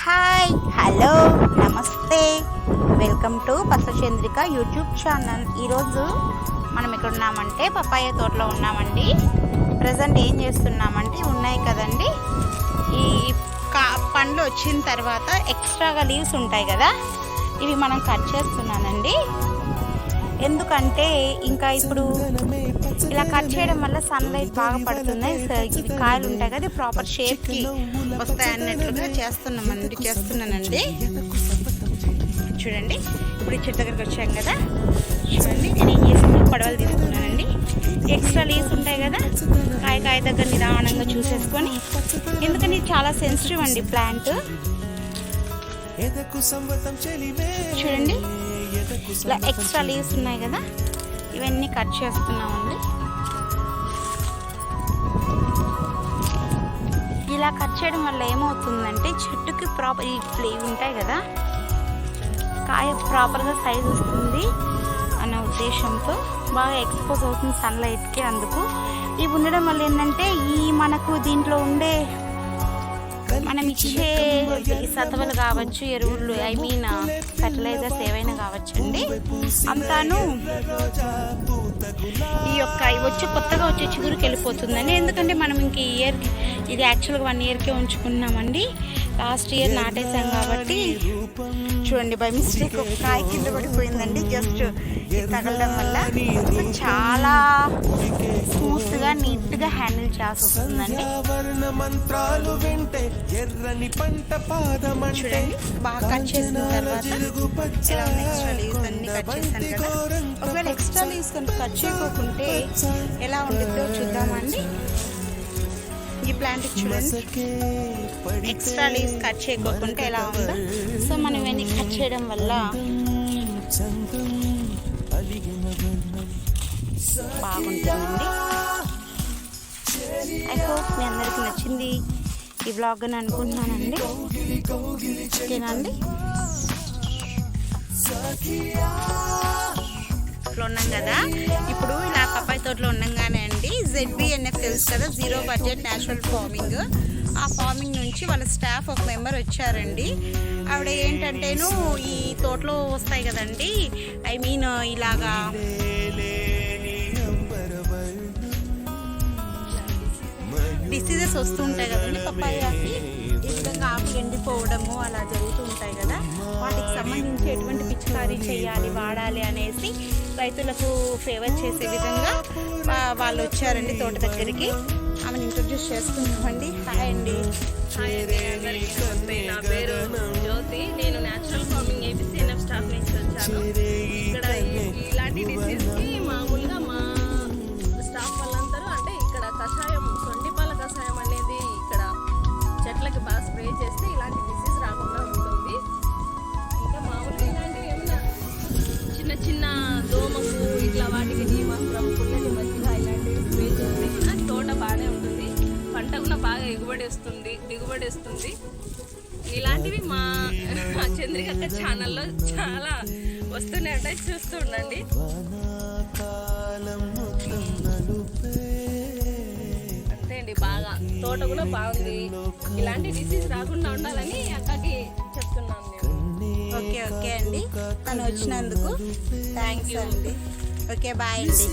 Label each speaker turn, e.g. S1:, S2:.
S1: Hi, hello, నమస్తే, welcome to పసచంద్రిక YouTube channel. ఈరోజు మనం ఇక్కడ ఉన్నామంటే పపాయ తోటలో ఉన్నామండి. ప్రజెంట్ ఏం చేస్తున్నామంటే ఉన్నాయి కదండి, ఈ పండ్లు వచ్చిన తర్వాత ఎక్స్ట్రాగా లీవ్స్ ఉంటాయి కదా, ఇవి మనం కట్ చేస్తున్నానండి. ఎందుకంటే ఇంకా ఇప్పుడు ఇలా కట్ చేయడం వల్ల సన్లైట్ బాగా పడుతుంది, ఇవి కాయలు ఉంటాయి కదా ప్రాపర్ షేప్కి వస్తాయి అన్నట్లుగా చేస్తున్నానండి. చూడండి, ఇప్పుడు ఈ చెట్టు దగ్గరికి వచ్చాం కదా, చూడండి నేను ఏం చేస్తున్నాను, పడవలు తీసుకున్నానండి. ఎక్స్ట్రా లీవ్స్ ఉంటాయి కదా, కాయ దగ్గర నిదానంగా చూసేసుకొని, ఎందుకంటే ఇది చాలా సెన్సిటివ్ అండి ప్లాంట్. చూడండి, ఇలా ఎక్స్ట్రా లీవ్స్ ఉన్నాయి కదా, ఇవన్నీ కట్ చేస్తున్నామండి. ఇలా కట్ చేయడం వల్ల ఏమవుతుందంటే చెట్టుకి ప్రాపర్ ఇవి ఉంటాయి కదా, కాయ ప్రాపర్గా సైజ్ వస్తుంది అనే ఉద్దేశంతో బాగా ఎక్స్పోజ్ అవుతుంది సన్లైట్కి. అందుకు ఇవి ఉండడం వల్ల ఏంటంటే మనకు దీంట్లో ఉండే మనం ఇచ్చే సతవలు కావచ్చు, ఎరువులు ఫర్టిలైజర్స్ ఏవైనా కావచ్చండి, అంతాను కొత్తగా వచ్చే చిగురుకి వెళ్ళిపోతుందండి. ఎందుకంటే మనం ఇంక ఈ ఇయర్కి ఇది యాక్చువల్గా 1 ఇయర్కే ఉంచుకున్నామండి. లాస్ట్ ఇయర్ నాటేసాం కాబట్టి చూడండి, బై మిస్టేక్ ఒక కాయ కింద పడిపోయిందండి. జస్ట్ తగలడం వల్ల చాలా స్మూత్గా నీట్గా హ్యాండిల్ చేయాల్సి వస్తుందండి. చూడండి, బాగా కట్ చేసిన తర్వాత ఎలా ఉంది, ఎక్స్ట్రా లీవ్స్ అన్ని కట్ చేశాను కదా. ఒకవేళ ఎక్స్ట్రా లీవ్స్ కనుక కట్ చేయకోకుంటే ఎలా ఉంటుందో చూద్దామండి. ఈ ప్లాంట్ చూడండి, ఎక్స్ట్రా లీవ్స్ కట్ చేయకోకుంటే ఎలా ఉందో. సో మనం ఇవన్నీ కట్ చేయడం వల్ల బాగుంటుందండి. ఐ హోప్ మీ అందరికి నచ్చింది ఈ వ్లాగ్ అని అనుకుంటున్నానండి. ఓకేనండి, ఉన్నాం కదా, ఇప్పుడు ఇలా పపాయ తోటలో ఉండగానే అండి ZBNF తెలుసు కదా, జీరో బడ్జెట్ న్యాచురల్ ఫార్మింగ్. ఆ ఫార్మింగ్ నుంచి వాళ్ళ స్టాఫ్ ఒక మెంబర్ వచ్చారండి. ఆవిడ ఏంటంటేను ఈ తోటలో వస్తాయి కదండి, ఇలాగా డిసీజెస్ వస్తూ ఉంటాయి కదండి పపాయాకి, ఈ విధంగా ఆకు ఎండిపోవడము అలా జరుగుతూ ఉంటాయి కదా, వాటికి సంబంధించి ఎటువంటి పిచికారీ చేయాలి, వాడాలి అనేసి రైతులకు ఫేవర్ చేసే విధంగా వాళ్ళు వచ్చారండి తోట దగ్గరికి. ఆమెను ఇంట్రొడ్యూస్ చేసుకుంటామండి. హాయ్ అండి.
S2: నా పేరు జ్యోతి, నేను న్యాచురల్ ఫార్మింగ్ ABCNF స్టాఫ్ నుంచి వచ్చాను. ఇక్కడ ఇలాంటి డిసీజ్కి మామూలుగా మా స్టాఫ్ వాళ్ళందరూ అంటే ఇక్కడ కషాయం, సొంటిపాల కషాయం అనేది ఇక్కడ చెట్లకి బాగా స్ప్రే చేస్తే ఇలాంటి డిసీజ్ రాకుండా ఉంటుంది. ఇంకా మామూలుగా ఇలాంటివి ఏమైనా చిన్న చిన్న దోమకు ఇట్లా వాటికి నీమాత్రం, పుల్లటి మజ్జిగ ఇలాంటివి స్ప్రే చేస్తే తోట బాగానే ఉంటుంది, పంట కూడా బాగా దిగుబడి వస్తుంది. ఇలాంటివి మా చంద్రిక ఛానల్లో చాలా వస్తున్నాయి, ఉంటాయి, చూస్తూ ఉండండి. అంతే అండి, బాగా తోట కూడా బాగుంది. ఇలాంటి డిసీజ్ రాకుండా ఉండాలని అక్కకి చెప్తున్నాను.
S1: ఓకే అండి, తను వచ్చినందుకు థ్యాంక్స్ అండి. ఓకే, బాయ్ అండి.